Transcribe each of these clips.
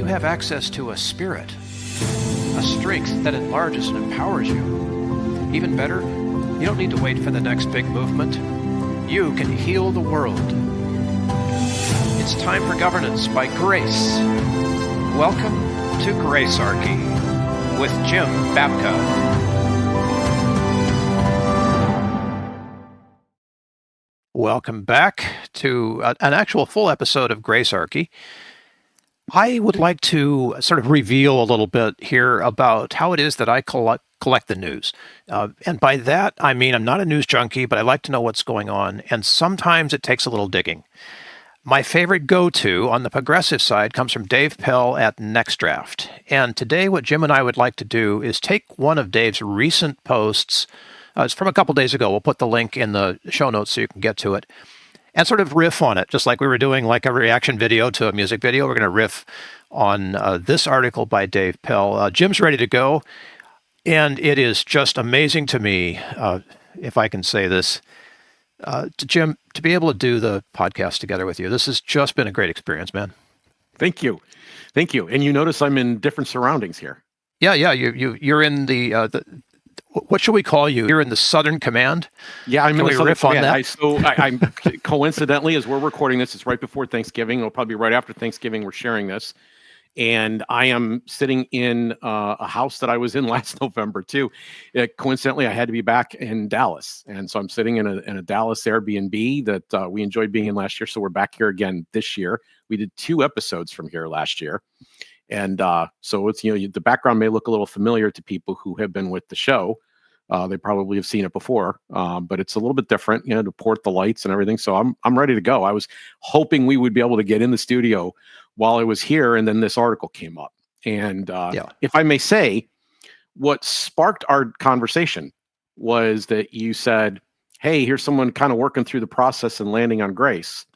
you have access to a spirit, a strength that enlarges and empowers you. Even better, you don't need to wait for the next big movement. You can heal the world. It's time for governance by grace. Welcome to Gracearchy with Jim Babka. Welcome back to an actual full episode of Gracearchy. I would like to sort of reveal a little bit here about how it is that I collect the news. And by that, I mean I'm not a news junkie, but I like to know what's going on. And sometimes it takes a little digging. My favorite go-to on the progressive side comes from Dave Pell at NextDraft. And today what Jim and I would like to do is take one of Dave's recent posts. It's from a couple days ago. We'll put the link in the show notes so you can get to it. And sort of riff on it, just like we were doing like a reaction video to a music video. We're going to riff on this article by Dave Pell. Jim's ready to go. And it is just amazing to me, if I can say this, Jim, to be able to do the podcast together with you. This has just been a great experience, man. Thank you. Thank you. And you notice I'm in different surroundings here. Yeah. You're in the what should we call you? You're in the Southern Command. Yeah, I'm in the Southern riff Command. On that? I'm coincidentally, as we're recording this, it's right before Thanksgiving. It'll probably be right after Thanksgiving. We're sharing this, and I am sitting in a house that I was in last November too. Coincidentally, I had to be back in Dallas, and so I'm sitting in a Dallas Airbnb that we enjoyed being in last year. So we're back here again this year. We did 2 episodes from here last year. And so it's, the background may look a little familiar to people who have been with the show. They probably have seen it before, but it's a little bit different, to port the lights and everything. So I'm ready to go. I was hoping we would be able to get in the studio while I was here, and then this article came up. And if I may say, what sparked our conversation was that you said, "Hey, here's someone kind of working through the process and landing on grace,"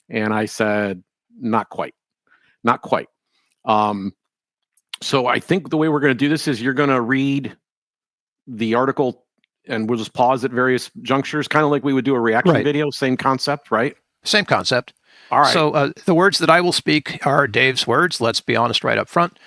and I said, "Not quite, not quite." So I think the way we're going to do this is you're going to read the article and we'll just pause at various junctures, kind of like we would do a reaction video, same concept, right? Same concept. All right. So the words that I will speak are Dave's words. Let's be honest right up front.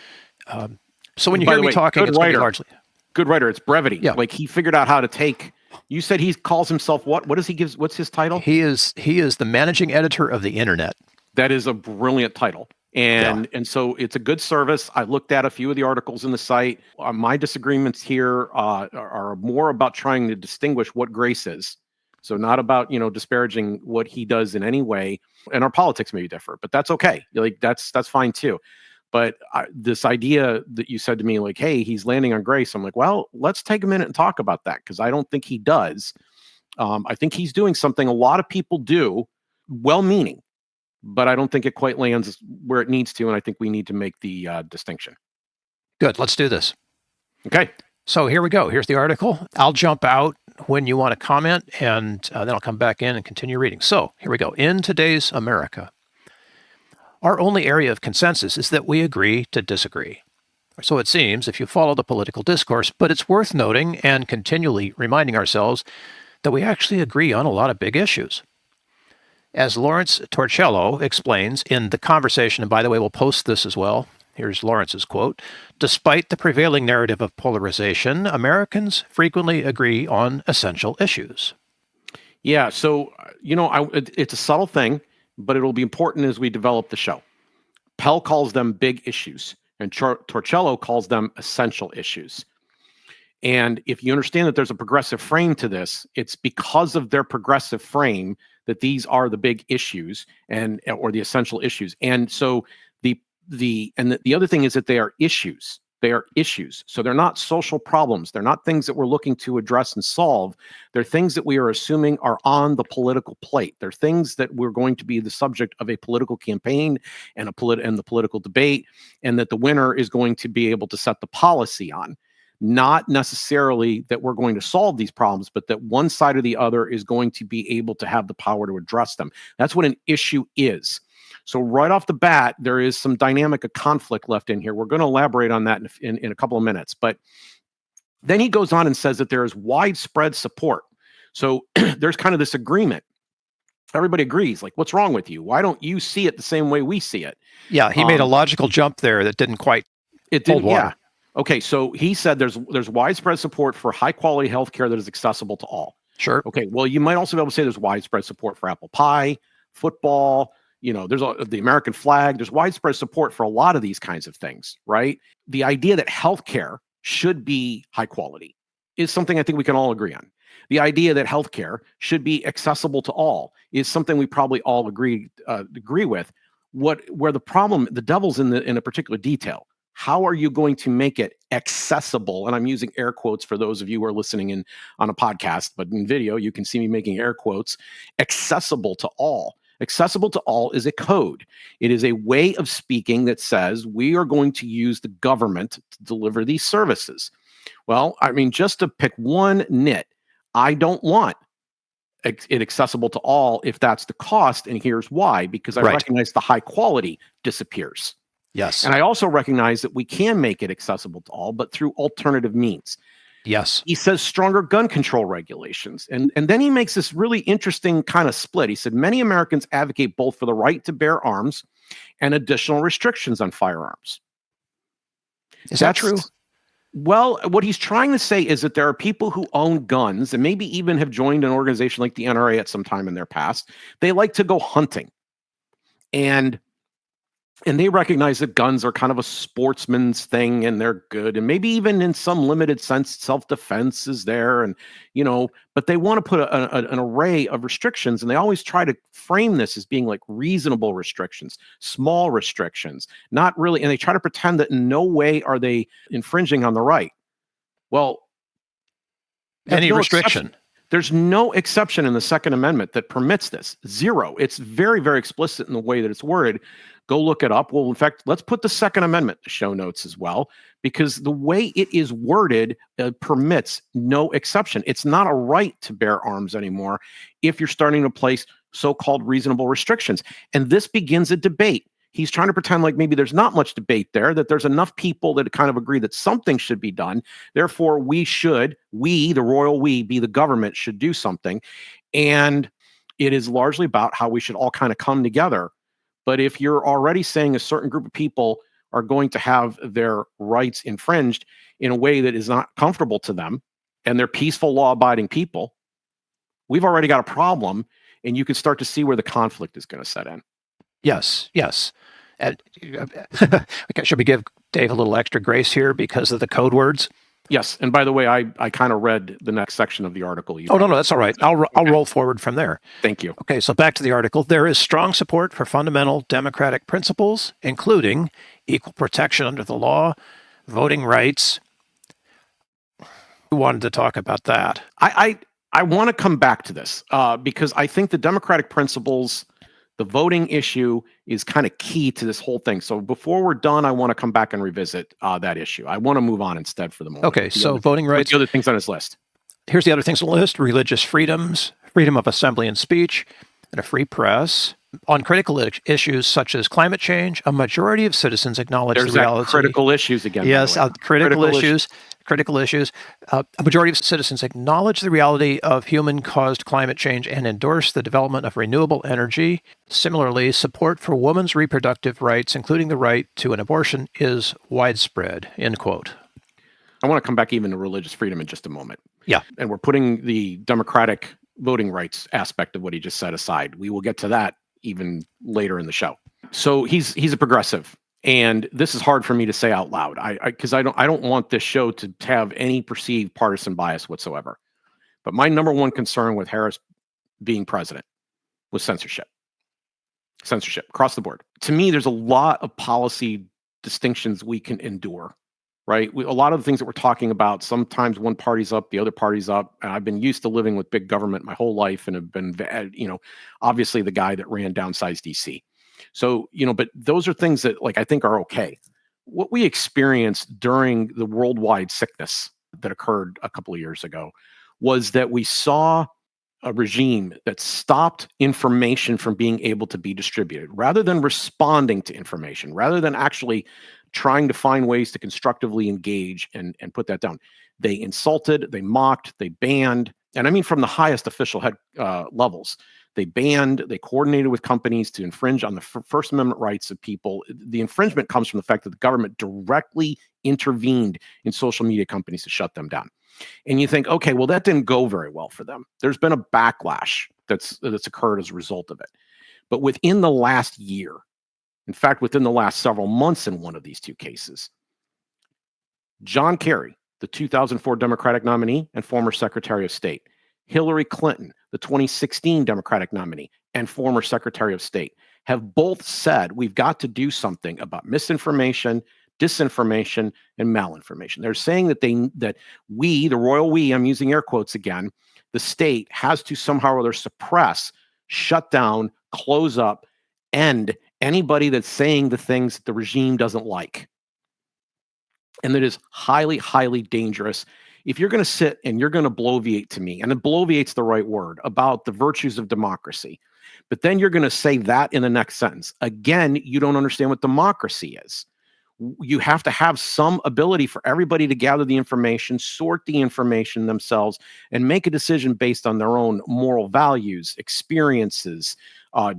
So when you hear me talking, it's going to be largely... Good writer. It's brevity. Yeah. Like he figured out how to take... You said he calls himself what? What does he give? What's his title? He is the managing editor of the internet. That is a brilliant title. And so it's a good service. I looked at a few of the articles in the site. My disagreements here are more about trying to distinguish what grace is. So not about, disparaging what he does in any way. And our politics may differ, but that's okay. Like that's fine too. But this idea that you said to me, like, "Hey, he's landing on grace." I'm like, well, let's take a minute and talk about that, because I don't think he does. I think he's doing something a lot of people do, well-meaning, but I don't think it quite lands where it needs to, and I think we need to make the distinction. Good. Let's do this. Okay. So here we go. Here's the article. I'll jump out when you want to comment, and then I'll come back in and continue reading. So here we go. In today's America, our only area of consensus is that we agree to disagree. So it seems if you follow the political discourse, but it's worth noting and continually reminding ourselves that we actually agree on a lot of big issues. As Lawrence Torcello explains in The Conversation, and by the way, we'll post this as well. Here's Lawrence's quote: "Despite the prevailing narrative of polarization, Americans frequently agree on essential issues." Yeah, so, it's a subtle thing, but it'll be important as we develop the show. Pell calls them big issues, and Torcello calls them essential issues. And if you understand that there's a progressive frame to this, it's because of their progressive frame that these are the big issues or the essential issues. And so the other thing is that they are issues. They are issues. So they're not social problems. They're not things that we're looking to address and solve. They're things that we are assuming are on the political plate. They're things that we're going to be the subject of a political campaign and the political debate, and that the winner is going to be able to set the policy on. Not necessarily that we're going to solve these problems, but that one side or the other is going to be able to have the power to address them. That's what an issue is. So right off the bat, there is some dynamic of conflict left in here. We're going to elaborate on that in a couple of minutes. But then he goes on and says that there is widespread support. So there's kind of this agreement Everybody agrees. Like, what's wrong with you? Why don't you see it the same way we see it? Yeah, he made a logical jump there that didn't quite hold water. Yeah. Okay, so he said there's widespread support for high quality healthcare that is accessible to all. Sure. Okay, well, you might also be able to say there's widespread support for apple pie, football. There's the American flag. There's widespread support for a lot of these kinds of things, right? The idea that healthcare should be high quality is something I think we can all agree on. The idea that healthcare should be accessible to all is something we probably all agree with. Where the devil's in a particular detail. How are you going to make it accessible? And I'm using air quotes for those of you who are listening in on a podcast, but in video, you can see me making air quotes. Accessible to all. Accessible to all is a code. It is a way of speaking that says we are going to use the government to deliver these services. Well, I mean, just to pick one nit, I don't want it accessible to all if that's the cost, and here's why, because I recognize the high quality disappears. Yes. And I also recognize that we can make it accessible to all, but through alternative means. Yes. He says stronger gun control regulations. And then he makes this really interesting kind of split. He said many Americans advocate both for the right to bear arms and additional restrictions on firearms. Is that true? Well, what he's trying to say is that there are people who own guns and maybe even have joined an organization like the NRA at some time in their past. They like to go hunting. And they recognize that guns are kind of a sportsman's thing and they're good. And maybe even in some limited sense, self-defense is there. And, but they want to put an array of restrictions. And they always try to frame this as being like reasonable restrictions, small restrictions, not really. And they try to pretend that in no way are they infringing on the right. Well, any restriction. There's no exception in the Second Amendment that permits this. Zero. It's very, very explicit in the way that it's worded. Go look it up. Well, in fact, let's put the Second Amendment in the show notes as well, because the way it is worded permits no exception. It's not a right to bear arms anymore if you're starting to place so-called reasonable restrictions. And this begins a debate. He's trying to pretend like maybe there's not much debate there, that there's enough people that kind of agree that something should be done. Therefore, we, the royal we, be the government, should do something. And it is largely about how we should all kind of come together. But if you're already saying a certain group of people are going to have their rights infringed in a way that is not comfortable to them, and they're peaceful, law-abiding people, we've already got a problem, and you can start to see where the conflict is going to set in. Yes. Should we give Dave a little extra grace here because of the code words? Yes. And by the way, I kind of read the next section of the article. No, that's all right. I'll roll forward from there. Thank you. Okay, so back to the article. There is strong support for fundamental democratic principles, including equal protection under the law, voting rights. Who wanted to talk about that? I want to come back to this because I think the democratic principles, the voting issue, is kind of key to this whole thing. So before we're done, I want to come back and revisit that issue. I want to move on instead for the moment. Okay, so voting rights. The other things on his list. Here's the other things on the list: religious freedoms, freedom of assembly and speech, and a free press. On critical issues such as climate change, a majority of citizens acknowledge the reality. Critical issues again. Yes, critical issues. Critical issues. A majority of citizens acknowledge the reality of human-caused climate change and endorse the development of renewable energy. Similarly, support for women's reproductive rights, including the right to an abortion, is widespread, end quote. I want to come back even to religious freedom in just a moment. Yeah. And we're putting the democratic voting rights aspect of what he just said aside. We will get to that even later in the show. So he's a progressive. And this is hard for me to say out loud, because I don't want this show to have any perceived partisan bias whatsoever. But my number one concern with Harris being president was censorship across the board. To me, there's a lot of policy distinctions we can endure, right? A lot of the things that we're talking about, sometimes one party's up, the other party's up. And I've been used to living with big government my whole life and have been, obviously the guy that ran downsized DC. So, but those are things that I think are okay. What we experienced during the worldwide sickness that occurred a couple of years ago was that we saw a regime that stopped information from being able to be distributed rather than responding to information, rather than actually trying to find ways to constructively engage and put that down. They insulted, they mocked, they banned, And I mean from the highest official head levels. They coordinated with companies to infringe on the First Amendment rights of people. The infringement comes from the fact that the government directly intervened in social media companies to shut them down. And you think, okay, well, that didn't go very well for them. There's been a backlash that's occurred as a result of it. But within the last year, in fact, within the last several months in one of these two cases, John Kerry, the 2004 Democratic nominee and former Secretary of State, Hillary Clinton, the 2016 Democratic nominee and former Secretary of State, have both said we've got to do something about misinformation, disinformation, and malinformation. They're saying that we, the royal we, I'm using air quotes again, the state has to somehow or other suppress, shut down, close up, end anybody that's saying the things that the regime doesn't like. And that is highly, highly dangerous. If you're going to sit and you're going to bloviate to me, and bloviate's the right word, about the virtues of democracy, but then you're going to say that in the next sentence. Again, you don't understand what democracy is. You have to have some ability for everybody to gather the information, sort the information themselves, and make a decision based on their own moral values, experiences,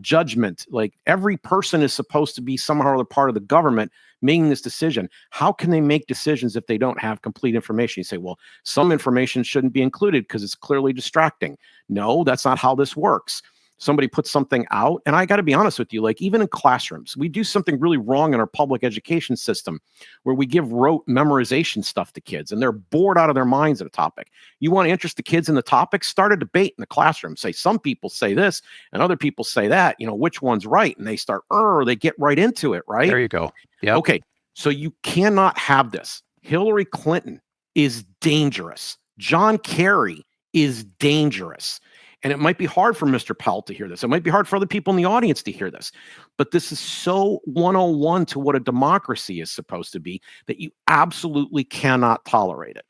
judgment. Like, every person is supposed to be somehow or other part of the government making this decision. How can they make decisions if they don't have complete information? You say, well, some information shouldn't be included because it's clearly distracting. No, that's not how this works. Somebody puts something out, and I got to be honest with you, like, even in classrooms, we do something really wrong in our public education system where we give rote memorization stuff to kids and they're bored out of their minds at a topic. You want to interest the kids in the topic? Start a debate in the classroom. Say, some people say this and other people say that, which one's right? And they start, they get right into it, right? There you go. Yeah. Okay. So you cannot have this. Hillary Clinton is dangerous. John Kerry is dangerous. And it might be hard for Mr. Pell to hear this. It might be hard for other people in the audience to hear this. But this is so 101 to what a democracy is supposed to be that you absolutely cannot tolerate it.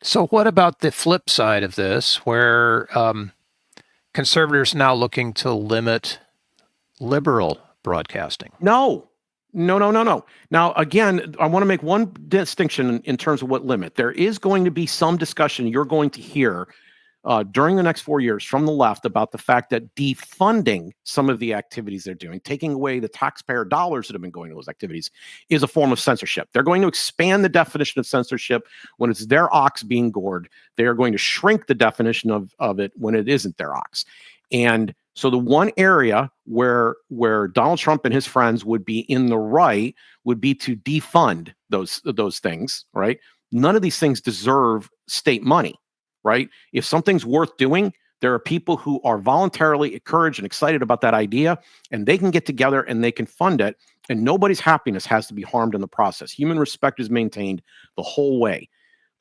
So what about the flip side of this, where conservatives now looking to limit liberal broadcasting? No. Now, again, I want to make one distinction in terms of what limit. There is going to be some discussion you're going to hear during the next 4 years from the left about the fact that defunding some of the activities they're doing, taking away the taxpayer dollars that have been going to those activities, is a form of censorship. They're going to expand the definition of censorship when it's their ox being gored. They are going to shrink the definition of it when it isn't their ox. And so the one area where Donald Trump and his friends would be in the right would be to defund those things, right? None of these things deserve state money. Right? If something's worth doing, there are people who are voluntarily encouraged and excited about that idea, and they can get together and they can fund it, and nobody's happiness has to be harmed in the process. Human respect is maintained the whole way.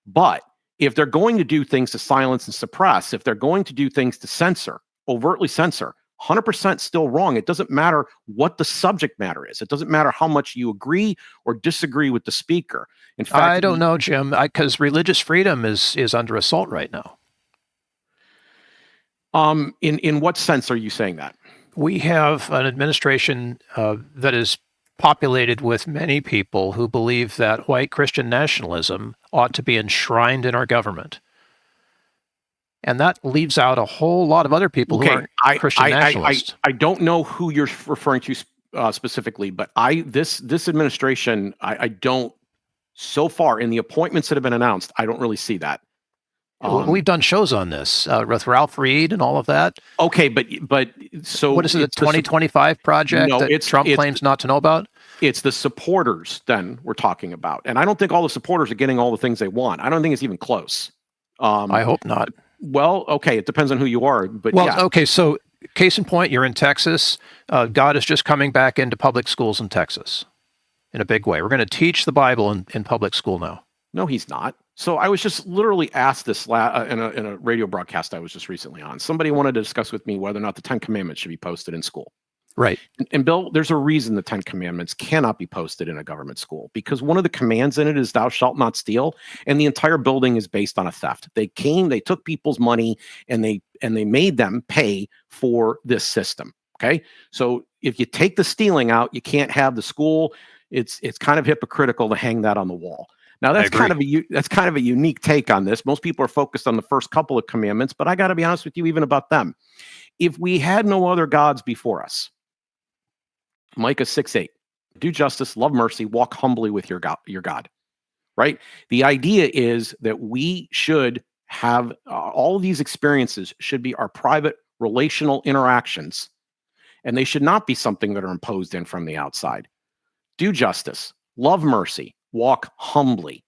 But if they're going to do things to silence and suppress, if they're going to do things to censor, overtly censor, 100% still wrong. It doesn't matter what the subject matter is. It doesn't matter how much you agree or disagree with the speaker. In fact, I don't know, Jim, because religious freedom is under assault right now. In what sense are you saying that? We have an administration that is populated with many people who believe that white Christian nationalism ought to be enshrined in our government. And that leaves out a whole lot of other people who aren't Christian nationalists. I don't know who you're referring to specifically, but this administration, I don't, so far in the appointments that have been announced, I don't really see that. We've done shows on this with Ralph Reed and all of that. Okay, but so what is it? A 2025 project that Trump claims not to know about? It's the supporters then we're talking about, and I don't think all the supporters are getting all the things they want. I don't think it's even close. I hope not. Well, okay, it depends on who you are, but okay. So, case in point, you're in Texas. God is just coming back into public schools in Texas in a big way. We're going to teach the Bible in public school now. No, he's not. So I was just literally asked this in a radio broadcast I was just recently on. Somebody wanted to discuss with me whether or not the 10 Commandments should be posted in school. Right. And Bill, there's a reason the 10 Commandments cannot be posted in a government school, because one of the commands in it is thou shalt not steal, and the entire building is based on a theft. They took people's money and they made them pay for this system. Okay. So if you take the stealing out, you can't have the school. It's kind of hypocritical to hang that on the wall. Now I agree. that's kind of a unique take on this. Most people are focused on the first couple of commandments, but I got to be honest with you, even about them. If we had no other gods before us, Micah 6:8, do justice, love mercy, walk humbly with your God. Right? The idea is that we should have all of these experiences should be our private relational interactions, and they should not be something that are imposed in from the outside. Do justice, love mercy, walk humbly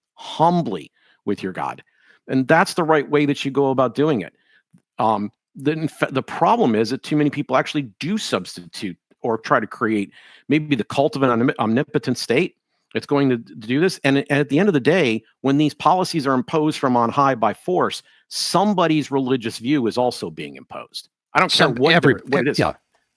with your God. And that's the right way that you go about doing it. The problem is that too many people actually do substitute or try to create maybe the cult of an omnipotent state. It's going to do this. And at the end of the day, when these policies are imposed from on high by force, somebody's religious view is also being imposed. I don't care what it is. Yeah,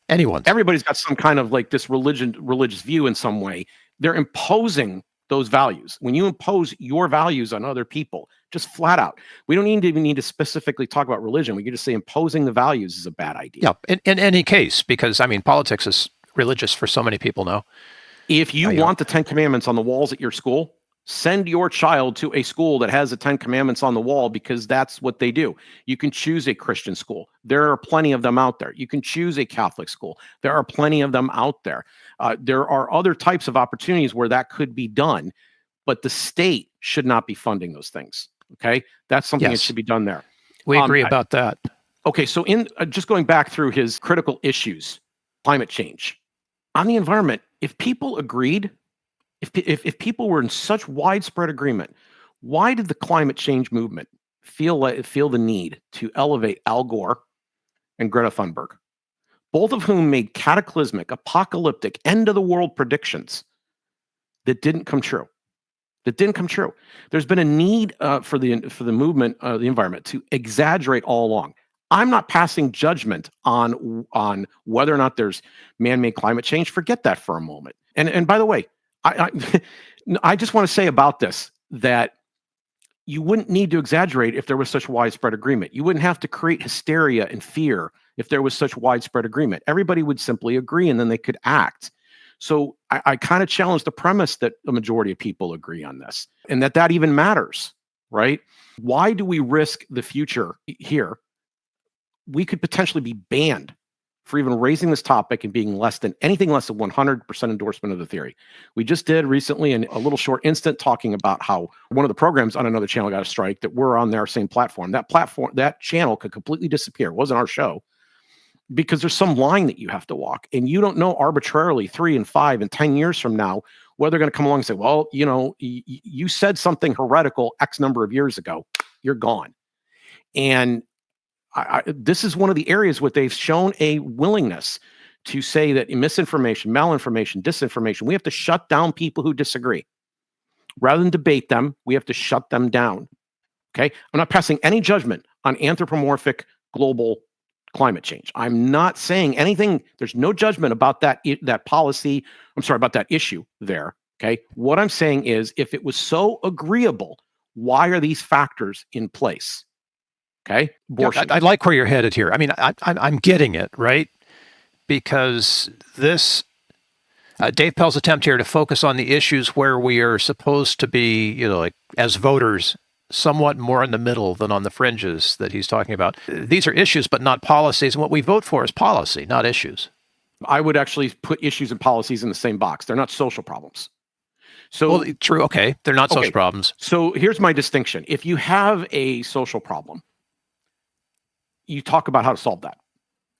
anyone's. Everybody's got some kind of like this religious view in some way. They're imposing those values. When you impose your values on other people, just flat out, we don't even need to specifically talk about religion. We can just say imposing the values is a bad idea. Yeah, in any case, because I mean, politics is religious for so many people now. If you want the 10 Commandments on the walls at your school, send your child to a school that has the 10 Commandments on the wall, because that's what they do. You can choose a Christian school. There are plenty of them out there. You can choose a Catholic school. There are plenty of them out there. There are other types of opportunities where that could be done, but the state should not be funding those things. Okay? That's something that should be done there. We agree about that. Okay, so in just going back through his critical issues, climate change, on the environment, if people agreed, if people were in such widespread agreement, why did the climate change movement feel the need to elevate Al Gore and Greta Thunberg, both of whom made cataclysmic, apocalyptic, end of the world predictions that didn't come true? There's been a need for the movement, the environment, to exaggerate all along. I'm not passing judgment on whether or not there's man-made climate change. Forget that for a moment. And by the way, I just want to say about this that you wouldn't need to exaggerate if there was such widespread agreement. You wouldn't have to create hysteria and fear if there was such widespread agreement. Everybody would simply agree, and then they could act. So I kind of challenge the premise that the majority of people agree on this, and that even matters, right? Why do we risk the future here? We could potentially be banned for even raising this topic and being anything less than 100% endorsement of the theory. We just did recently a little short instant talking about how one of the programs on another channel got a strike that we're on their same platform. That channel could completely disappear. It wasn't our show, because there's some line that you have to walk, and you don't know arbitrarily 3 and 5 and 10 years from now whether they're going to come along and say, well, you said something heretical X number of years ago, you're gone. And this is one of the areas where they've shown a willingness to say that misinformation, malinformation, disinformation, we have to shut down people who disagree. Rather than debate them, we have to shut them down. Okay? I'm not passing any judgment on anthropomorphic global climate change. I'm not saying anything. There's no judgment about that policy. I'm sorry, about that issue there. Okay? What I'm saying is, if it was so agreeable, why are these factors in place? Okay, abortion. Yeah, I like where you're headed here. I mean, I'm getting it, right? Because this Dave Pell's attempt here to focus on the issues where we are supposed to be, like as voters, somewhat more in the middle than on the fringes that he's talking about. These are issues, but not policies. And what we vote for is policy, not issues. I would actually put issues and policies in the same box. They're not social problems. So, well, true. Okay, they're not social problems. So here's my distinction. If you have a social problem, you talk about how to solve that.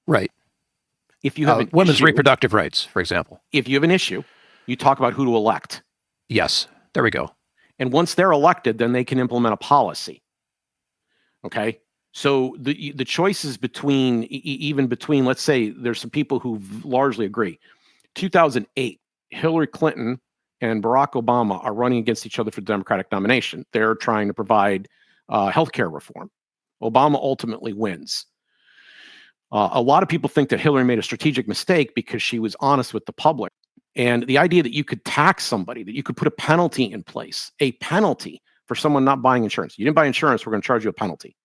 Right. If you have women's reproductive rights, for example. If you have an issue, you talk about who to elect. Yes. There we go. And once they're elected, then they can implement a policy. Okay. So the choices between, let's say there's some people who largely agree. 2008, Hillary Clinton and Barack Obama are running against each other for the Democratic nomination. They're trying to provide healthcare reform. Obama ultimately wins. A lot of people think that Hillary made a strategic mistake because she was honest with the public. And the idea that you could tax somebody, that you could put a penalty in place, a penalty for someone not buying insurance. You didn't buy insurance, we're going to charge you a penalty.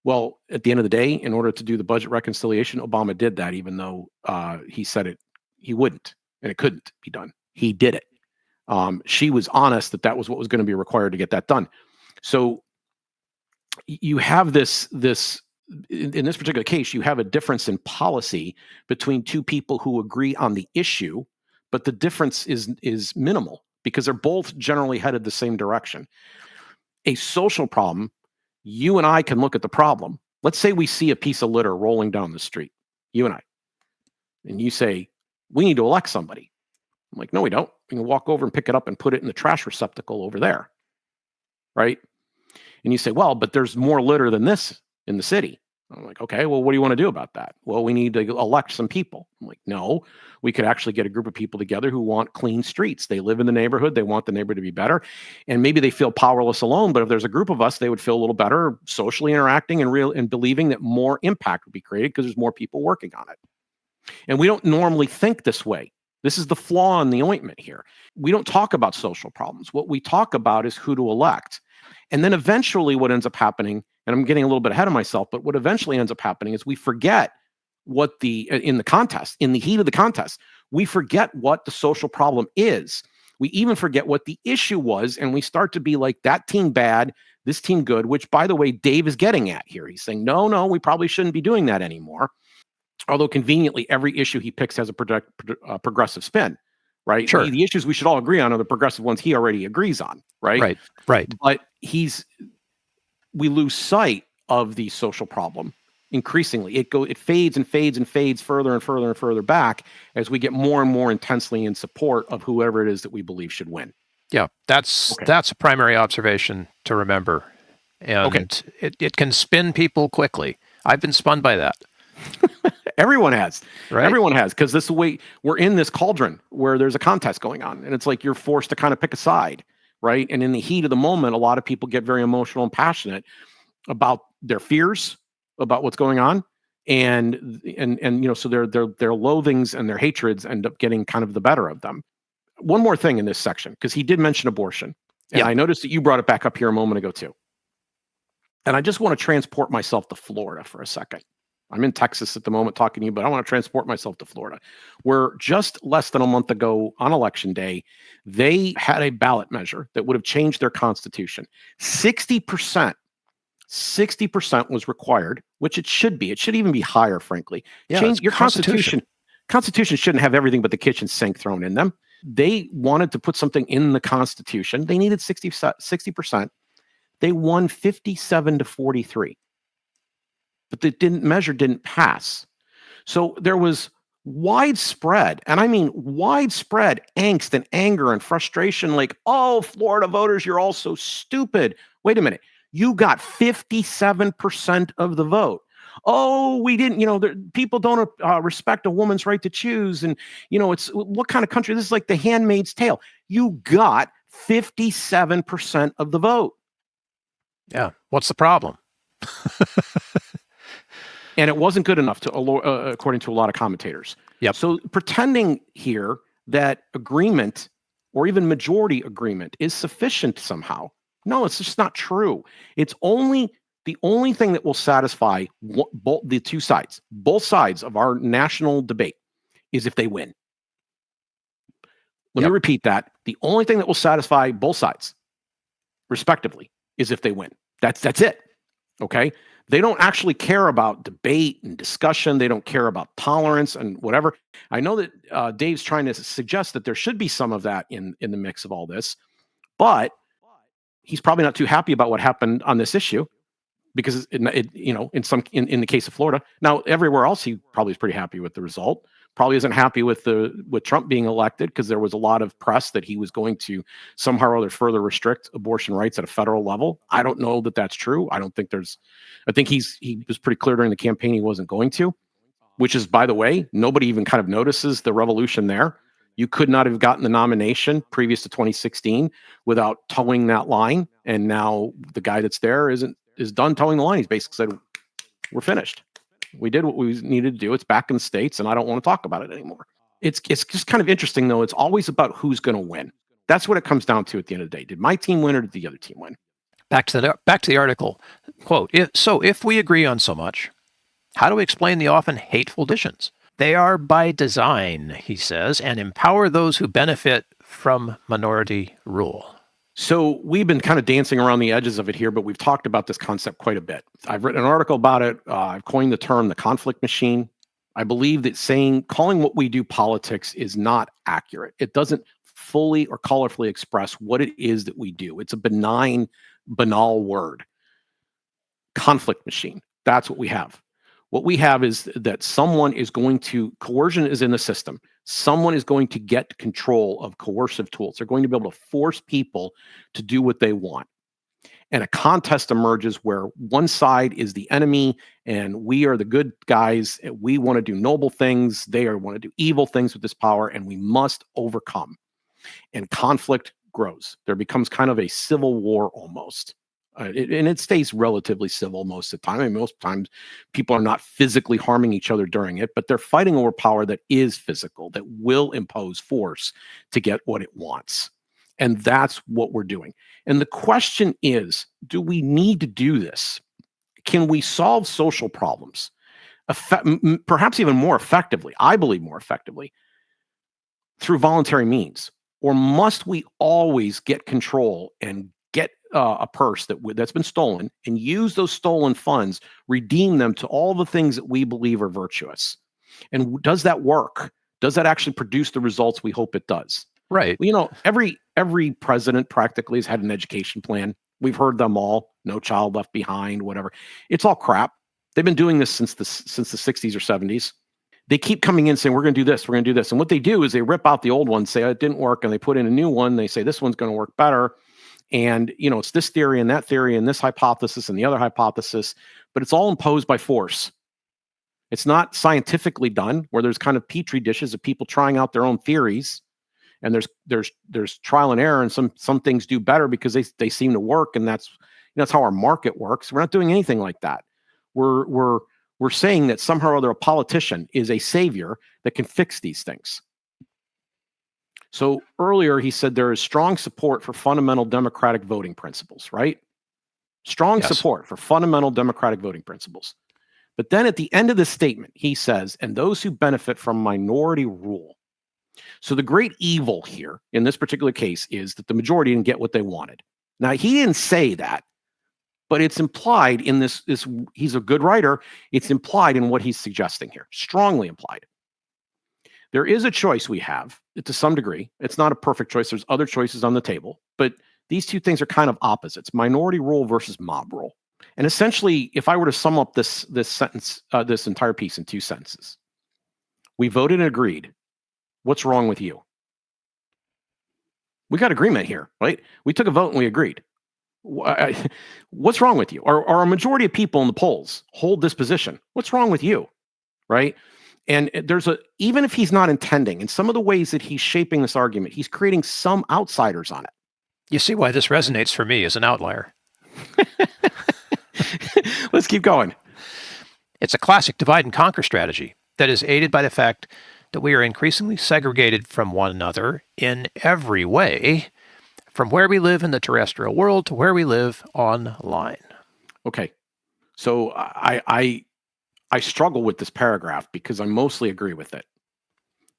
Well, at the end of the day, in order to do the budget reconciliation, Obama did that, even though he said he wouldn't, and it couldn't be done. He did it. She was honest that that was what was going to be required to get that done. So you have this in this particular case, you have a difference in policy between two people who agree on the issue, but the difference is minimal because they're both generally headed the same direction. A social problem, you and I can look at the problem. Let's say we see a piece of litter rolling down the street, you and I, and you say, we need to elect somebody. I'm like, no, we don't. We can walk over and pick it up and put it in the trash receptacle over there, right? And you say, well, but there's more litter than this in the city. I'm like, okay, well, what do you want to do about that? Well, we need to elect some people. I'm like, no, we could actually get a group of people together who want clean streets. They live in the neighborhood. They want the neighborhood to be better. And maybe they feel powerless alone, but if there's a group of us, they would feel a little better socially interacting and believing that more impact would be created because there's more people working on it. And we don't normally think this way. This is the flaw in the ointment here. We don't talk about social problems. What we talk about is who to elect. And then eventually what ends up happening, and I'm getting a little bit ahead of myself, but what eventually ends up happening is we forget what in the heat of the contest, we forget what the social problem is. We even forget what the issue was, and we start to be like, that team bad, this team good, which, by the way, Dave is getting at here. He's saying, no, we probably shouldn't be doing that anymore. Although conveniently, every issue he picks has a progressive spin, right? Sure. The issues we should all agree on are the progressive ones he already agrees on, right? Right. But we lose sight of the social problem increasingly. It fades and fades and fades further and further and further back as we get more and more intensely in support of whoever it is that we believe should win. Yeah, that's a primary observation to remember. And it can spin people quickly. I've been spun by that. Everyone has. Right? Everyone has, because this is the way we're in this cauldron where there's a contest going on, and it's like you're forced to kind of pick a side, right? And in the heat of the moment, a lot of people get very emotional and passionate about their fears, about what's going on, and so their loathings and their hatreds end up getting kind of the better of them. One more thing in this section, because he did mention abortion, and I noticed that you brought it back up here a moment ago too. And I just want to transport myself to Florida for a second. I'm in Texas at the moment talking to you, but I want to transport myself to Florida, where just less than a month ago on election day, they had a ballot measure that would have changed their constitution. 60% was required, which it should be. It should even be higher, frankly. Yeah, Change your constitution. Constitution shouldn't have everything but the kitchen sink thrown in them. They wanted to put something in the Constitution. They needed 60%. They won 57-43. But the measure didn't pass. So there was widespread, and I mean widespread angst and anger and frustration, like, oh, Florida voters, you're all so stupid. Wait a minute. You got 57% of the vote. Oh, we didn't, people don't respect a woman's right to choose. And, it's what kind of country? This is like the Handmaid's Tale. You got 57% of the vote. Yeah. What's the problem? And it wasn't good enough according to a lot of commentators. Yep. So pretending here that agreement or even majority agreement is sufficient somehow. No, it's just not true. It's the only thing that will satisfy the two sides, both sides of our national debate, is if they win. Let me repeat that. The only thing that will satisfy both sides, respectively, is if they win. That's it. Okay? They don't actually care about debate and discussion. They don't care about tolerance and whatever. I know that Dave's trying to suggest that there should be some of that in the mix of all this, but he's probably not too happy about what happened on this issue because in the case of Florida. Now, everywhere else, he probably is pretty happy with the result. Probably isn't happy with Trump being elected because there was a lot of press that he was going to somehow or other further restrict abortion rights at a federal level. I don't know that that's true. I think he was pretty clear during the campaign he wasn't going to, which is, by the way, nobody even kind of notices the revolution there. You could not have gotten the nomination previous to 2016 without towing that line. And now the guy that's there is done towing the line. He's basically said, we're finished. We did what we needed to do. It's back in the States, and I don't want to talk about it anymore. It's just kind of interesting, though. It's always about who's going to win. That's what it comes down to at the end of the day. Did my team win or did the other team win? Back to the article. Quote, if we agree on so much, how do we explain the often hateful additions? They are by design, he says, and empower those who benefit from minority rule? So we've been kind of dancing around the edges of it here, but we've talked about this concept quite a bit. I've written an article about it. I've coined the term the conflict machine. I believe that calling what we do politics is not accurate. It doesn't fully or colorfully express what it is that we do. It's a benign, banal word. Conflict machine. That's what we have. What we have is that coercion is in the system. Someone is going to get control of coercive tools. They're going to be able to force people to do what they want. And a contest emerges where one side is the enemy and we are the good guys. We want to do noble things. They want to do evil things with this power, and we must overcome. And conflict grows. There becomes kind of a civil war almost. And it stays relatively civil most of the time. I mean, most times people are not physically harming each other during it, but they're fighting over power that is physical, that will impose force to get what it wants. And that's what we're doing. And the question is, do we need to do this? Can we solve social problems? Perhaps even more effectively, I believe more effectively, through voluntary means? Or must we always get control and get a purse that's been stolen and use those stolen funds, redeem them to all the things that we believe are virtuous? And does that work? Does that actually produce the results we hope it does? Right. Well, every president practically has had an education plan. We've heard them all. No Child Left Behind, whatever. It's all crap. They've been doing this since the 60s or 70s. They keep coming in saying, we're going to do this, we're going to do this. And what they do is they rip out the old one, say, oh, it didn't work, and they put in a new one. They say, this one's going to work better. And, it's this theory and that theory and this hypothesis and the other hypothesis, but it's all imposed by force. It's not scientifically done, where there's kind of petri dishes of people trying out their own theories. And there's trial and error, and some things do better because they seem to work, and that's how our market works. We're not doing anything like that. We're saying that somehow or other a politician is a savior that can fix these things. So earlier he said there is strong support for fundamental democratic voting principles, right? Strong support for fundamental democratic voting principles. But then at the end of the statement, he says, and those who benefit from minority rule. So the great evil here in this particular case is that the majority didn't get what they wanted. Now, he didn't say that, but it's implied in this he's a good writer. It's implied in what he's suggesting here, strongly implied. There is a choice we have to some degree. It's not a perfect choice. There's other choices on the table, but these two things are kind of opposites: minority rule versus mob rule. And essentially, if I were to sum up this sentence, this entire piece in two sentences, we voted and agreed. What's wrong with you? We got agreement here, right? We took a vote and we agreed. What's wrong with you? Or a majority of people in the polls hold this position. What's wrong with you, right? And even if he's not intending, in some of the ways that he's shaping this argument, he's creating some outsiders on it. You see why this resonates for me as an outlier. Let's keep going. It's a classic divide and conquer strategy that is aided by the fact that we are increasingly segregated from one another in every way, from where we live in the terrestrial world to where we live online. Okay. So I struggle with this paragraph because I mostly agree with it.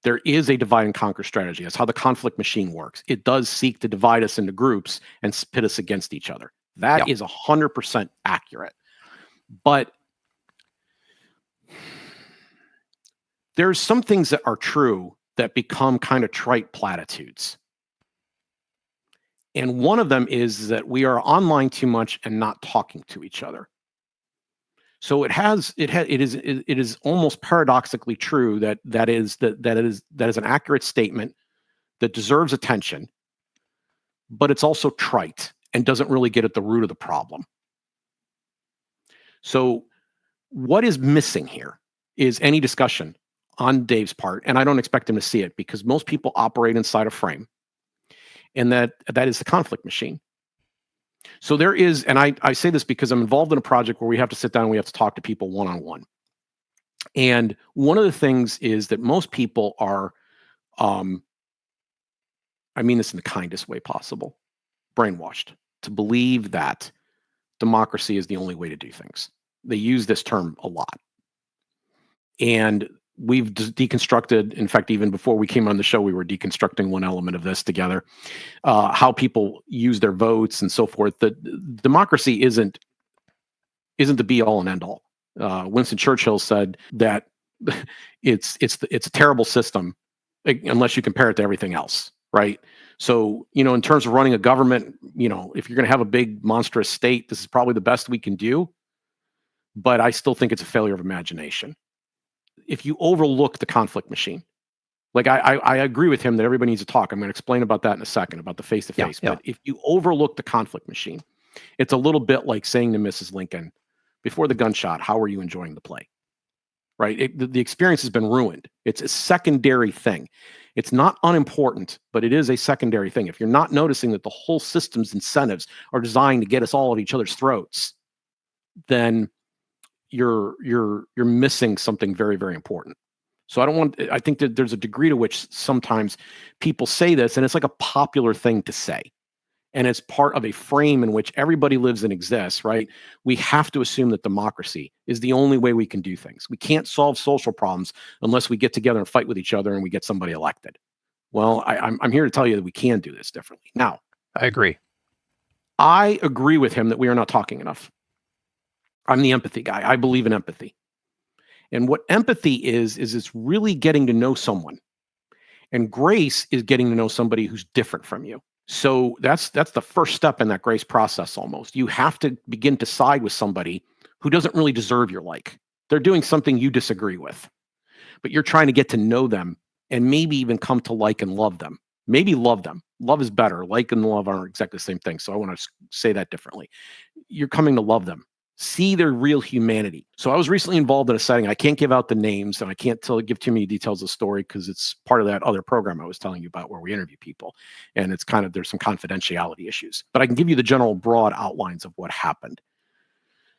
There is a divide and conquer strategy. That's how the conflict machine works. It does seek to divide us into groups and pit us against each other. That is 100% accurate. But there's some things that are true that become kind of trite platitudes. And one of them is that we are online too much and not talking to each other. So it is almost paradoxically true that is an accurate statement that deserves attention, but it's also trite and doesn't really get at the root of the problem. So what is missing here is any discussion on Dave's part, and I don't expect him to see it because most people operate inside a frame, and that is the conflict machine. So there is, and I say this because I'm involved in a project where we have to sit down and we have to talk to people one-on-one. And one of the things is that most people are, I mean this in the kindest way possible, brainwashed to believe that democracy is the only way to do things. They use this term a lot. And we've deconstructed, in fact, even before we came on the show, we were deconstructing one element of this together, how people use their votes and so forth. That democracy isn't the be all and end all. Winston Churchill said that it's a terrible system unless you compare it to everything else, right? So, in terms of running a government, if you're going to have a big monstrous state, this is probably the best we can do. But I still think it's a failure of imagination. If you overlook the conflict machine, like I agree with him that everybody needs to talk. I'm going to explain about that in a second, about the face-to-face. Yeah. But if you overlook the conflict machine, it's a little bit like saying to Mrs. Lincoln, before the gunshot, how are you enjoying the play? Right? The experience has been ruined. It's a secondary thing. It's not unimportant, but it is a secondary thing. If you're not noticing that the whole system's incentives are designed to get us all at each other's throats, then you're missing something very, very important. So I think that there's a degree to which sometimes people say this, and it's like a popular thing to say. And it's part of a frame in which everybody lives and exists, right? We have to assume that democracy is the only way we can do things. We can't solve social problems unless we get together and fight with each other and we get somebody elected. Well, I'm here to tell you that we can do this differently. Now, I agree. I agree with him that we are not talking enough. I'm the empathy guy. I believe in empathy. And what empathy is it's really getting to know someone. And grace is getting to know somebody who's different from you. So that's the first step in that grace process almost. You have to begin to side with somebody who doesn't really deserve your like. They're doing something you disagree with, but you're trying to get to know them and maybe even come to like and love them. Maybe love them. Love is better. Like and love aren't exactly the same thing. So I want to say that differently. You're coming to love them. See their real humanity. So I was recently involved in a setting. I can't give out the names and I can't give too many details of the story because it's part of that other program I was telling you about where we interview people. And it's there's some confidentiality issues. But I can give you the general broad outlines of what happened.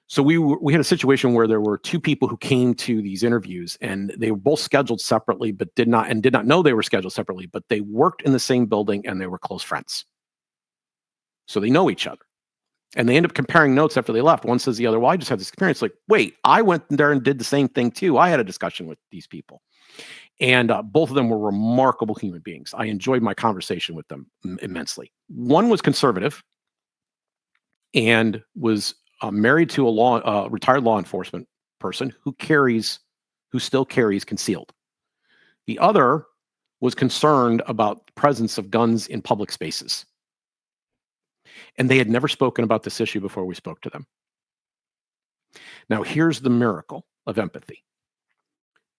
So we had a situation where there were two people who came to these interviews and they were both scheduled separately, but did not know they were scheduled separately, but they worked in the same building and they were close friends. So they know each other. And they end up comparing notes after they left. One says the other, well, I just had this experience. Like, wait, I went there and did the same thing too. I had a discussion with these people. And both of them were remarkable human beings. I enjoyed my conversation with them immensely. One was conservative and was married to a retired law enforcement person who still carries concealed. The other was concerned about the presence of guns in public spaces. And they had never spoken about this issue before we spoke to them. Now, here's the miracle of empathy.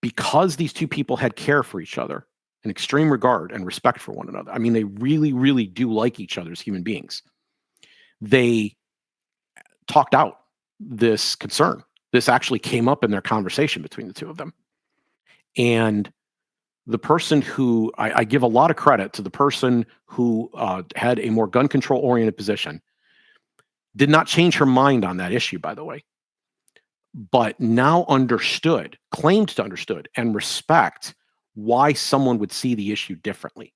Because these two people had care for each other, an extreme regard and respect for one another. I mean, they really, really do like each other as human beings. They talked out this concern. This actually came up in their conversation between the two of them. And the person who, I give a lot of credit to the person who had a more gun control oriented position, did not change her mind on that issue, by the way, but now claimed to understood and respect why someone would see the issue differently.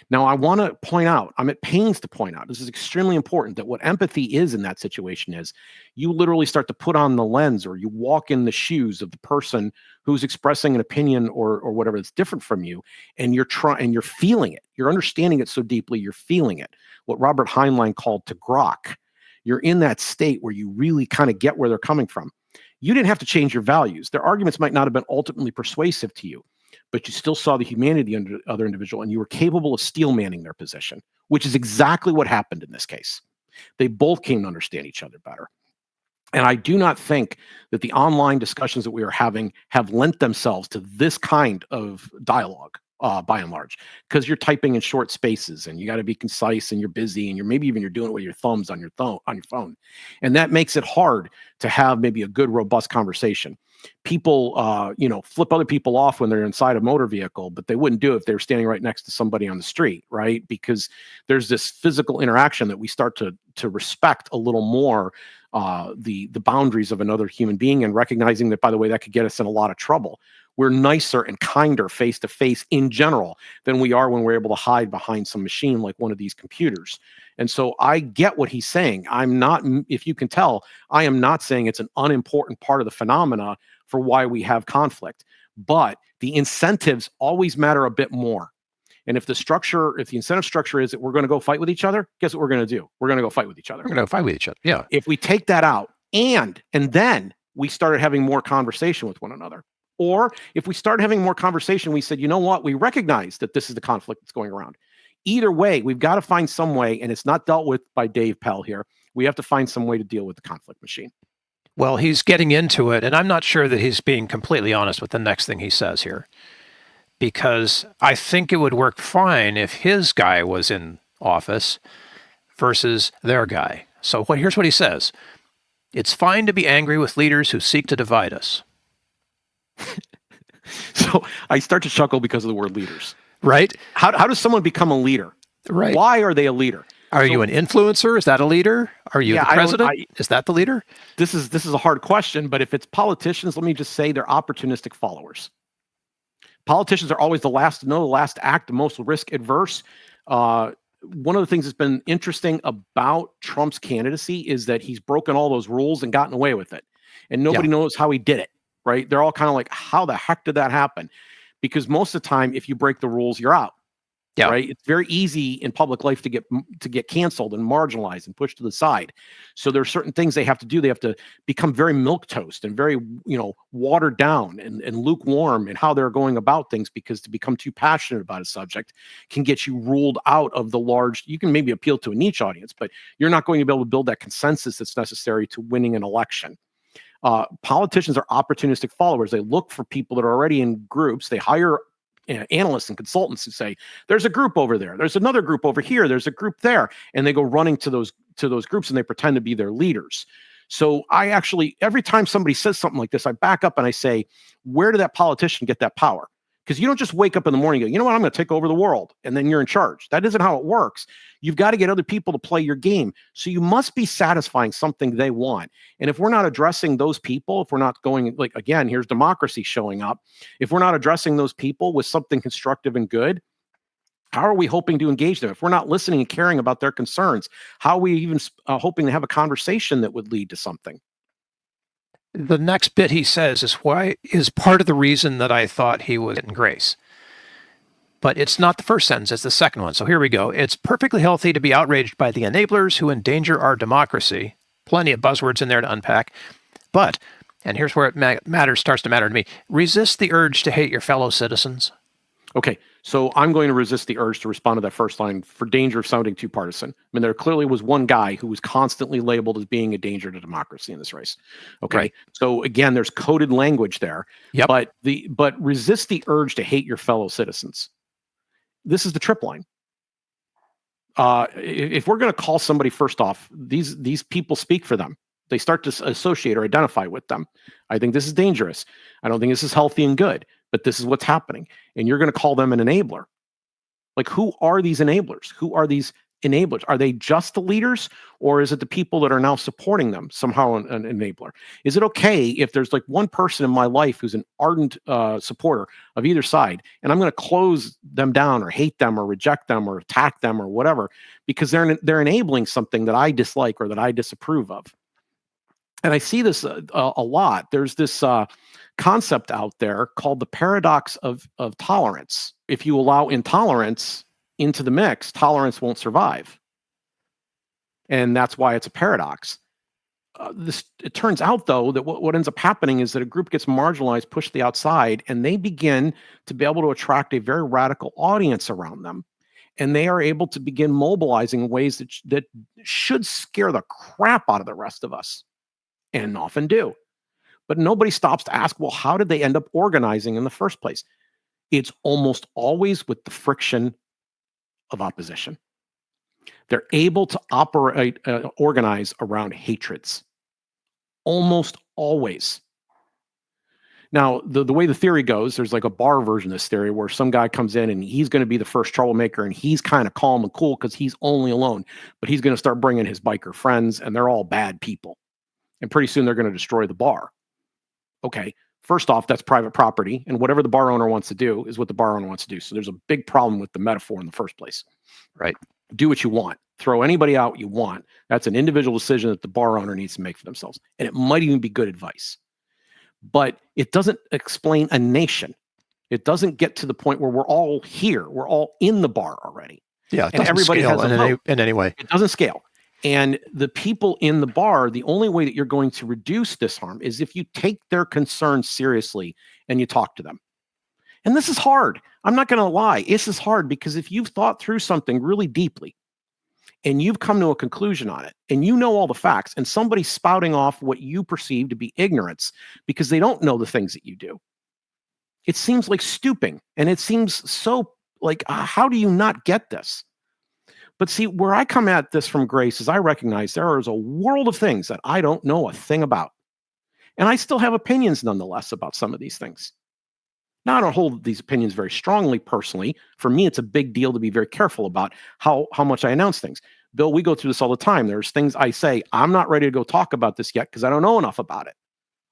Now, I want to point out, I'm at pains to point out, this is extremely important, that what empathy is in that situation is you literally start to put on the lens or you walk in the shoes of the person who's expressing an opinion or whatever that's different from you, and you're feeling it. You're understanding it so deeply, you're feeling it. What Robert Heinlein called to grok. You're in that state where you really kind of get where they're coming from. You didn't have to change your values. Their arguments might not have been ultimately persuasive to you, but you still saw the humanity under the other individual and you were capable of steel manning their position, which is exactly what happened in this case. They both came to understand each other better. And I do not think that the online discussions that we are having have lent themselves to this kind of dialogue, by and large, because you're typing in short spaces and you got to be concise and you're busy and you're doing it with your thumbs on your phone. And that makes it hard to have maybe a good, robust conversation. People, flip other people off when they're inside a motor vehicle, but they wouldn't do it if they were standing right next to somebody on the street, right? Because there's this physical interaction that we start to respect a little more, the boundaries of another human being, and recognizing that, by the way, that could get us in a lot of trouble. We're nicer and kinder face to face in general than we are when we're able to hide behind some machine like one of these computers. And so I get what he's saying. I'm not, if you can tell, I am not saying it's an unimportant part of the phenomena for why we have conflict. but the incentives always matter a bit more. And if the incentive structure is that we're going to go fight with each other, guess what we're going to do? We're going to go fight with each other. We're going to fight with each other. Yeah. If we take that out and then we started having more conversation with one another, or if we started having more conversation, we said, you know what, we recognize that this is the conflict that's going around. Either way, we've got to find some way, and it's not dealt with by Dave Pell here. We have to find some way to deal with the conflict machine. Well, he's getting into it, and I'm not sure that he's being completely honest with the next thing he says here, because I think it would work fine if his guy was in office versus their guy. So here's what he says. It's fine to be angry with leaders who seek to divide us. So I start to chuckle because of the word leaders. Right? How does someone become a leader? Right. Why are they a leader? Are you an influencer? Is that a leader? Are you the president? Is that the leader? This is a hard question, but if it's politicians, let me just say they're opportunistic followers. Politicians are always the last to know, the last to act, the most risk adverse. One of the things that's been interesting about Trump's candidacy is that he's broken all those rules and gotten away with it. And nobody knows how he did it, right? They're all kind of like, how the heck did that happen? Because most of the time, if you break the rules, you're out. Yeah. Right. It's very easy in public life to get canceled and marginalized and pushed to the side. So there are certain things they have to do. They have to become very milquetoast and very, watered down and lukewarm in how they're going about things, because to become too passionate about a subject can get you ruled out of the large. You can maybe appeal to a niche audience, but you're not going to be able to build that consensus that's necessary to winning an election. Politicians are opportunistic followers. They look for people that are already in groups. They hire analysts and consultants who say, there's a group over there, there's another group over here, there's a group there, and they go running to those groups and they pretend to be their leaders. So I actually, every time somebody says something like this, I back up and I say, where did that politician get that power? Because you don't just wake up in the morning and go, you know what, I'm going to take over the world, and then you're in charge. That isn't how it works. You've got to get other people to play your game. So you must be satisfying something they want. And if we're not addressing those people, if we're not going, like, again, here's democracy showing up. If we're not addressing those people with something constructive and good, how are we hoping to engage them? If we're not listening and caring about their concerns, how are we even hoping to have a conversation that would lead to something? The next bit he says is part of the reason that I thought he was getting grace. But it's not the first sentence, it's the second one. So here we go. It's perfectly healthy to be outraged by the enablers who endanger our democracy. Plenty of buzzwords in there to unpack. But, and here's where it starts to matter to me, resist the urge to hate your fellow citizens. Okay, so I'm going to resist the urge to respond to that first line for danger of sounding too partisan. I mean, there clearly was one guy who was constantly labeled as being a danger to democracy in this race. Okay, right. So again, there's coded language there. Yep. But resist the urge to hate your fellow citizens. This is the trip line. If we're going to call somebody, first off, these people speak for them. They start to associate or identify with them. I think this is dangerous. I don't think this is healthy and good, but this is what's happening. And you're going to call them an enabler. Like, who are these enablers? Who are these enablers? Are they just the leaders, or is it the people that are now supporting them somehow an enabler? Is it okay if there's like one person in my life who's an ardent supporter of either side, and I'm going to close them down or hate them or reject them or attack them or whatever because they're enabling something that I dislike or that I disapprove of? And I see this a lot. There's this concept out there called the paradox of tolerance. If you allow intolerance into the mix, tolerance won't survive. And that's why it's a paradox. It turns out, though, that what ends up happening is that a group gets marginalized, pushed to the outside, and they begin to be able to attract a very radical audience around them. And they are able to begin mobilizing in ways that should scare the crap out of the rest of us, and often do. But nobody stops to ask, well, how did they end up organizing in the first place? It's almost always with the friction of opposition. They're able to organize around hatreds. Almost always. Now, the way the theory goes, there's like a bar version of this theory where some guy comes in and he's going to be the first troublemaker, and he's kind of calm and cool because he's only alone. But he's going to start bringing his biker friends, and they're all bad people. And pretty soon they're going to destroy the bar. Okay, first off, that's private property, and whatever the bar owner wants to do is what the bar owner wants to do. So there's a big problem with the metaphor in the first place. Right? Do what you want. Throw anybody out you want. That's an individual decision that the bar owner needs to make for themselves. And it might even be good advice. but it doesn't explain a nation. It doesn't get to the point where we're all here. We're all in the bar already. Yeah, it and doesn't everybody scale has a vote. in any way. It doesn't scale. And the people in the bar, the only way that you're going to reduce this harm is if you take their concerns seriously and you talk to them. And this is hard. I'm not going to lie. This is hard because if you've thought through something really deeply and you've come to a conclusion on it and you know all the facts and somebody's spouting off what you perceive to be ignorance because they don't know the things that you do, it seems like stooping. And it seems so like, how do you not get this? But see, where I come at this from Grace is I recognize there is a world of things that I don't know a thing about. And I still have opinions nonetheless about some of these things. Now, I don't hold these opinions very strongly personally. For me, it's a big deal to be very careful about how much I announce things. Bill, we go through this all the time. There's things I say, I'm not ready to go talk about this yet because I don't know enough about it.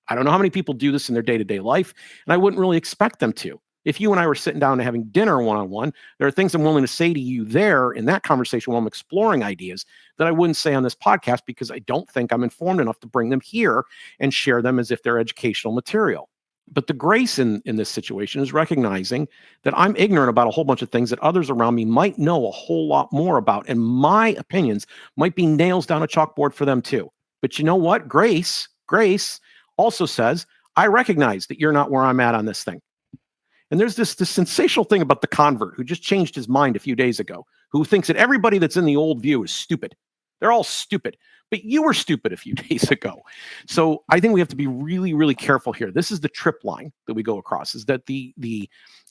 I don't know how many people do this in their day-to-day life, and I wouldn't really expect them to. If you and I were sitting down and having dinner one-on-one, there are things I'm willing to say to you there in that conversation while I'm exploring ideas that I wouldn't say on this podcast because I don't think I'm informed enough to bring them here and share them as if they're educational material. But the grace in this situation is recognizing that I'm ignorant about a whole bunch of things that others around me might know a whole lot more about, and my opinions might be nails down a chalkboard for them too. But you know what? Grace also says, I recognize that you're not where I'm at on this thing. And there's this sensational thing about the convert who just changed his mind a few days ago, who thinks that everybody that's in the old view is stupid. They're all stupid. But you were stupid a few days ago. So I think we have to be really, really careful here. This is the trip line that we go across, is that the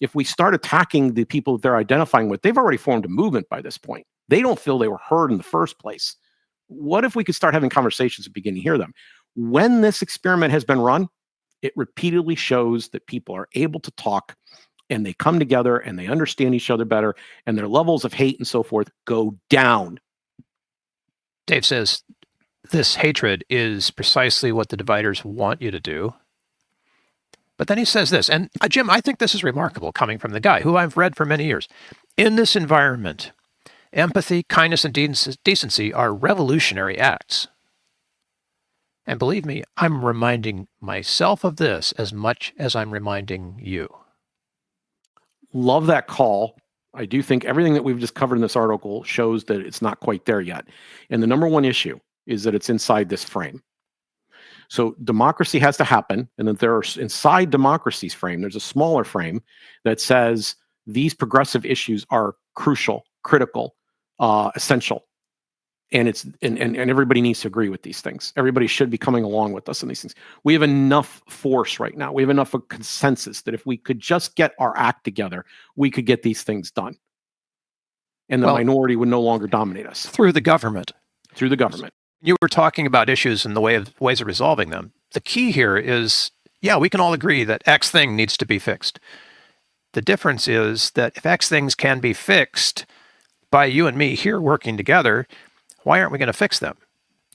if we start attacking the people that they're identifying with, they've already formed a movement by this point. They don't feel they were heard in the first place. What if we could start having conversations and begin to hear them? When this experiment has been run, it repeatedly shows that people are able to talk and they come together and they understand each other better and their levels of hate and so forth go down. Dave says, this hatred is precisely what the dividers want you to do. But then he says this, and Jim, I think this is remarkable coming from the guy who I've read for many years. In this environment, empathy, kindness, and decency are revolutionary acts. And believe me, I'm reminding myself of this as much as I'm reminding you. Love that call. I do think everything that we've just covered in this article shows that it's not quite there yet. And the number one issue is that it's inside this frame. So democracy has to happen. And that there's inside democracy's frame, there's a smaller frame that says these progressive issues are crucial, critical, essential. And everybody needs to agree with these things. Everybody should be coming along with us on these things. We have enough force right now. We have enough of consensus that if we could just get our act together, we could get these things done. And the minority would no longer dominate us. Through the government. Through the government. You were talking about issues and the ways of resolving them. The key here is, we can all agree that X thing needs to be fixed. The difference is that if X things can be fixed by you and me here working together, why aren't we going to fix them?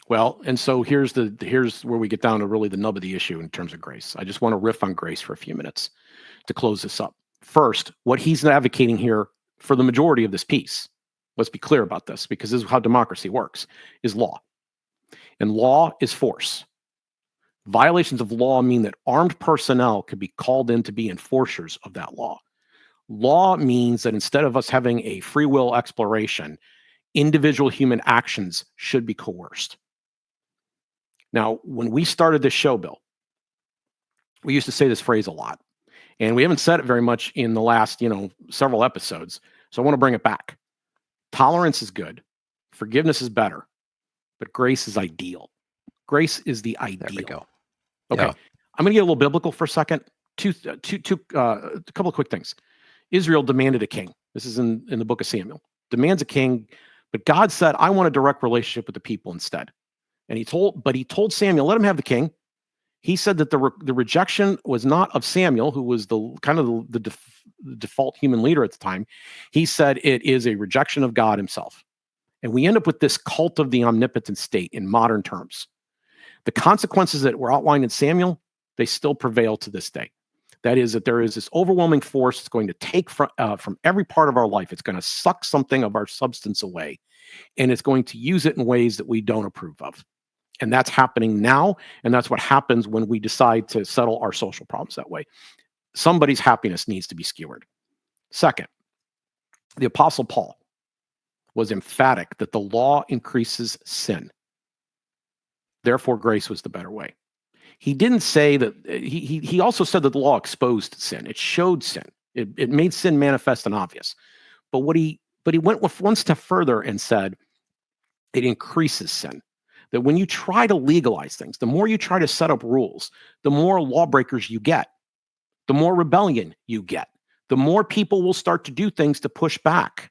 Well, and so here's where we get down to really the nub of the issue in terms of Grace. I just want to riff on Grace for a few minutes to close this up. First, what he's advocating here for the majority of this piece, let's be clear about this because this is how democracy works, is law. And law is force. Violations of law mean that armed personnel could be called in to be enforcers of that law. Law means that instead of us having a free will exploration, individual human actions should be coerced. Now, when we started this show, Bill, we used to say this phrase a lot, and we haven't said it very much in the last, several episodes. So I want to bring it back. Tolerance is good. Forgiveness is better, but grace is ideal. Grace is the ideal. There we go. Okay. Yeah. I'm going to get a little biblical for a second. A couple of quick things. Israel demanded a king. This is in the book of Samuel. Demands a king. But God said, I want a direct relationship with the people instead. And he told Samuel, let him have the king. He said that the rejection was not of Samuel, who was the default human leader at the time. He said it is a rejection of God himself. And we end up with this cult of the omnipotent state in modern terms. The consequences that were outlined in Samuel, they still prevail to this day. That is that there is this overwhelming force that's going to take from every part of our life. It's going to suck something of our substance away, and it's going to use it in ways that we don't approve of. And that's happening now. And that's what happens when we decide to settle our social problems that way. Somebody's happiness needs to be skewered. Second, the Apostle Paul was emphatic that the law increases sin. Therefore, grace was the better way. He didn't say that, he also said that the law exposed sin. It showed sin. It made sin manifest and obvious. But he went one step further and said it increases sin. That when you try to legalize things, the more you try to set up rules, the more lawbreakers you get, the more rebellion you get, the more people will start to do things to push back.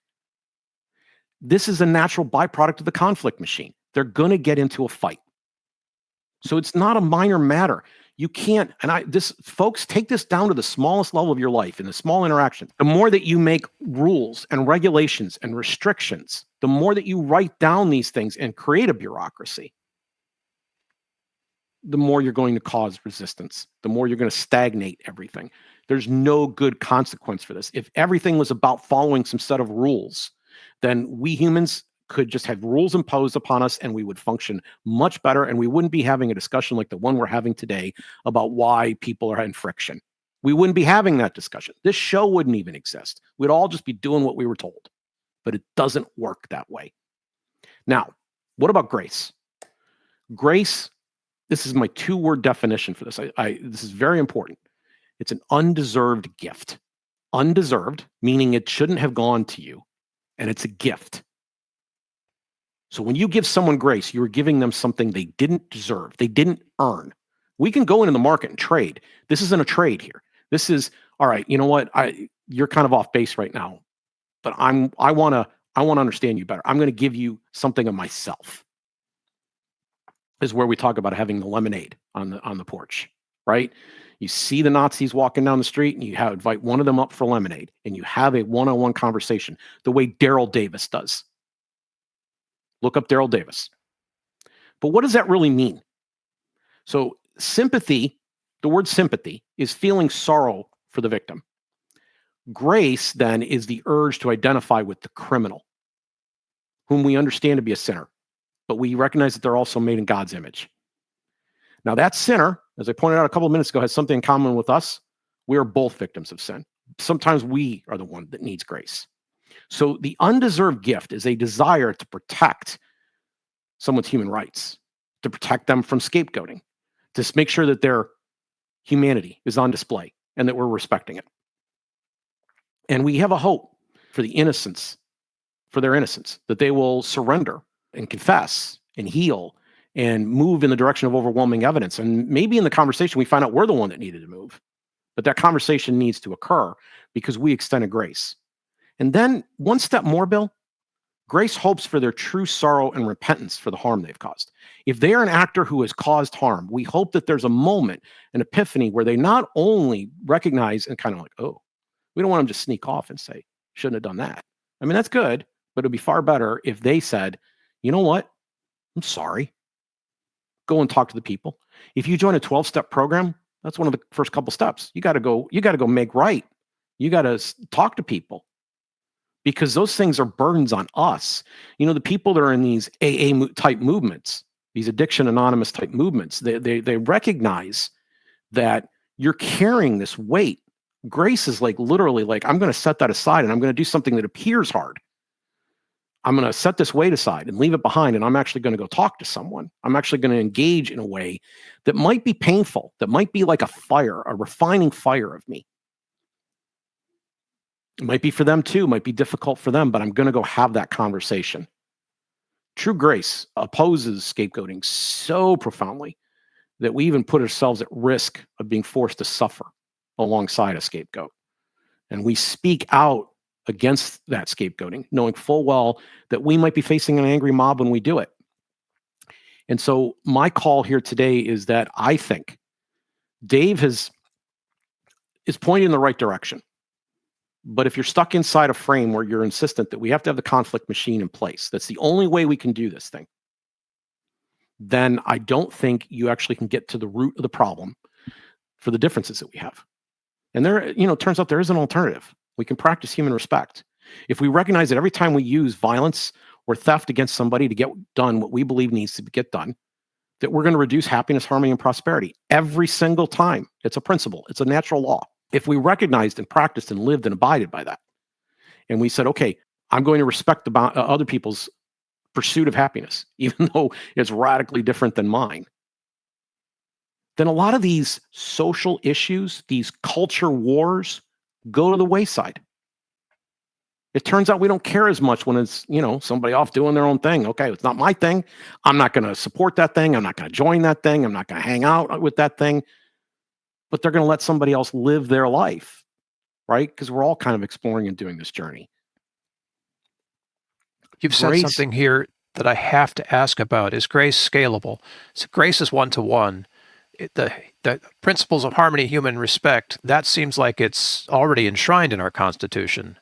This is a natural byproduct of the conflict machine. They're going to get into a fight. So it's not a minor matter. You can't, folks, take this down to the smallest level of your life in the small interaction. The more that you make rules and regulations and restrictions, the more that you write down these things and create a bureaucracy, the more you're going to cause resistance, the more you're going to stagnate everything. There's no good consequence for this. If everything was about following some set of rules, then we humans could just have rules imposed upon us and we would function much better, and we wouldn't be having a discussion like the one we're having today about why people are in friction. We wouldn't be having that discussion. This show wouldn't even exist. We'd all just be doing what we were told. But it doesn't work that way. Now, what about grace? Grace, this is my 2-word definition for this. This is very important. It's an undeserved gift. Undeserved, meaning it shouldn't have gone to you, and it's a gift. So when you give someone grace, you're giving them something they didn't deserve, they didn't earn. We can go into the market and trade. This isn't a trade here. This is, all right, you know what? You're kind of off base right now, but I want to understand you better. I'm going to give you something of myself. This is where we talk about having the lemonade on the porch, right? You see the Nazis walking down the street and you invite one of them up for lemonade and you have a one-on-one conversation the way Daryl Davis does. Look up Daryl Davis. But what does that really mean? So sympathy, the word sympathy, is feeling sorrow for the victim. Grace, then, is the urge to identify with the criminal, whom we understand to be a sinner, but we recognize that they're also made in God's image. Now, that sinner, as I pointed out a couple of minutes ago, has something in common with us. We are both victims of sin. Sometimes we are the one that needs grace. So the undeserved gift is a desire to protect someone's human rights, to protect them from scapegoating, to make sure that their humanity is on display and that we're respecting it. And we have a hope for the innocence, for their innocence, that they will surrender and confess and heal and move in the direction of overwhelming evidence. And maybe in the conversation, we find out we're the one that needed to move. But that conversation needs to occur because we extended grace. And then one step more, Bill, grace hopes for their true sorrow and repentance for the harm they've caused. If they are an actor who has caused harm, we hope that there's a moment, an epiphany, where they not only recognize and kind of like, oh, we don't want them to sneak off and say, shouldn't have done that. I mean, that's good, but it'd be far better if they said, you know what? I'm sorry. Go and talk to the people. If you join a 12-step program, that's one of the first couple steps. You got to go make right. You got to talk to people. Because those things are burdens on us. You know, the people that are in these AA type movements, these addiction anonymous type movements, they recognize that you're carrying this weight. Grace is like literally like, I'm going to set that aside and I'm going to do something that appears hard. I'm going to set this weight aside and leave it behind, and I'm actually going to go talk to someone. I'm actually going to engage in a way that might be painful, that might be like a fire, a refining fire of me. It might be for them too, might be difficult for them, but I'm going to go have that conversation. True grace opposes scapegoating so profoundly that we even put ourselves at risk of being forced to suffer alongside a scapegoat. And we speak out against that scapegoating, knowing full well that we might be facing an angry mob when we do it. And so my call here today is that I think Dave is pointing in the right direction. But if you're stuck inside a frame where you're insistent that we have to have the conflict machine in place, that's the only way we can do this thing, then I don't think you actually can get to the root of the problem for the differences that we have. And there, it turns out there is an alternative. We can practice human respect. If we recognize that every time we use violence or theft against somebody to get done what we believe needs to get done, that we're going to reduce happiness, harmony, and prosperity every single time. It's a principle. It's a natural law. If we recognized and practiced and lived and abided by that, and we said, okay, I'm going to respect other people's pursuit of happiness, even though it's radically different than mine, then a lot of these social issues, these culture wars, go to the wayside. It turns out we don't care as much when it's, somebody off doing their own thing. Okay, it's not my thing. I'm not going to support that thing. I'm not going to join that thing. I'm not going to hang out with that thing. But they're going to let somebody else live their life, right? Because we're all kind of exploring and doing this journey. You've said something here that I have to ask about. Is grace scalable? So grace is one-to-one. The principles of harmony, human respect, that seems like it's already enshrined in our Constitution.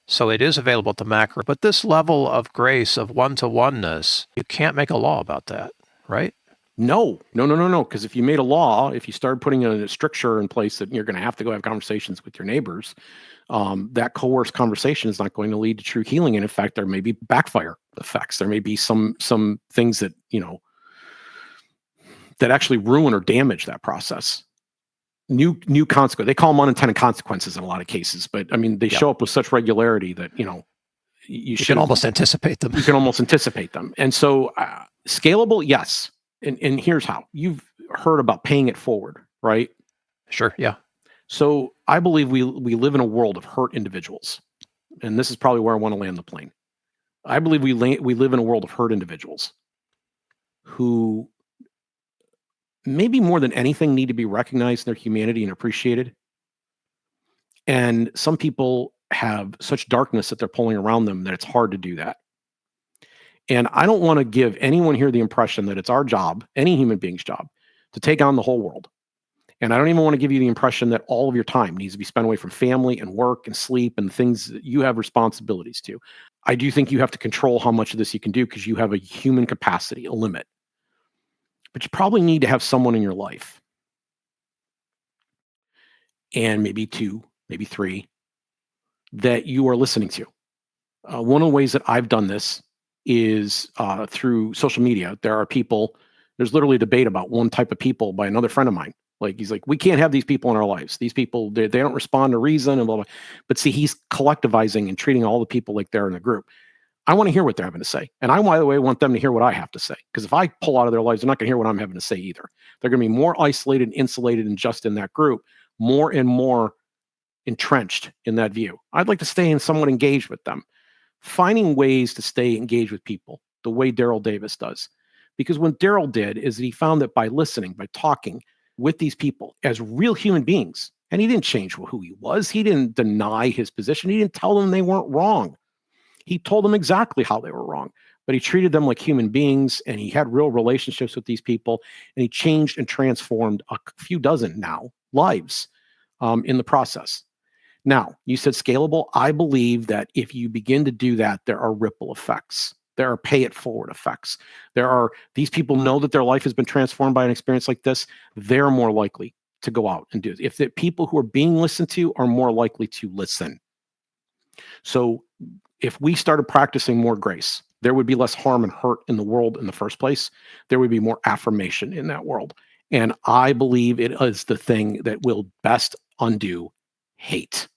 So it is available to macro. But this level of grace, of one-to-oneness, you can't make a law about that, right? No. Because if you made a law, if you started putting a stricture in place that you're going to have to go have conversations with your neighbors, that coerced conversation is not going to lead to true healing. And in fact, there may be backfire effects. There may be some things that, that actually ruin or damage that process. New consequence. They call them unintended consequences in a lot of cases, but I mean, they show up with such regularity that, you can almost anticipate them. You can almost anticipate them. And so scalable, yes. And here's how. You've heard about paying it forward, right? Sure, yeah. So I believe we live in a world of hurt individuals. And this is probably where I want to land the plane. I believe we live in a world of hurt individuals who maybe more than anything need to be recognized in their humanity and appreciated. And some people have such darkness that they're pulling around them that it's hard to do that. And I don't want to give anyone here the impression that it's our job, any human being's job, to take on the whole world. And I don't even want to give you the impression that all of your time needs to be spent away from family and work and sleep and things that you have responsibilities to. I do think you have to control how much of this you can do because you have a human capacity, a limit. But you probably need to have someone in your life, and maybe 2, maybe 3, that you are listening to. One of the ways that I've done this is through social media. There's literally a debate about one type of people by another friend of mine. Like, he's like, we can't have these people in our lives. These people, they don't respond to reason and blah, blah. But see, he's collectivizing and treating all the people like they're in a group. I want to hear what they're having to say. And I, by the way, want them to hear what I have to say. Because if I pull out of their lives, they're not going to hear what I'm having to say either. They're going to be more isolated and insulated and just in that group, more and more entrenched in that view. I'd like to stay in somewhat engaged with them. Finding ways to stay engaged with people the way Daryl Davis does. Because what Daryl did is that he found that by listening, by talking with these people as real human beings, and he didn't change who he was. He didn't deny his position. He didn't tell them they weren't wrong. He told them exactly how they were wrong, but he treated them like human beings, and he had real relationships with these people, and he changed and transformed a few dozen now lives in the process. Now, you said scalable. I believe that if you begin to do that, there are ripple effects. There are pay it forward effects. These people know that their life has been transformed by an experience like this. They're more likely to go out and do it. If the people who are being listened to are more likely to listen. So if we started practicing more grace, there would be less harm and hurt in the world in the first place. There would be more affirmation in that world. And I believe it is the thing that will best undo hate.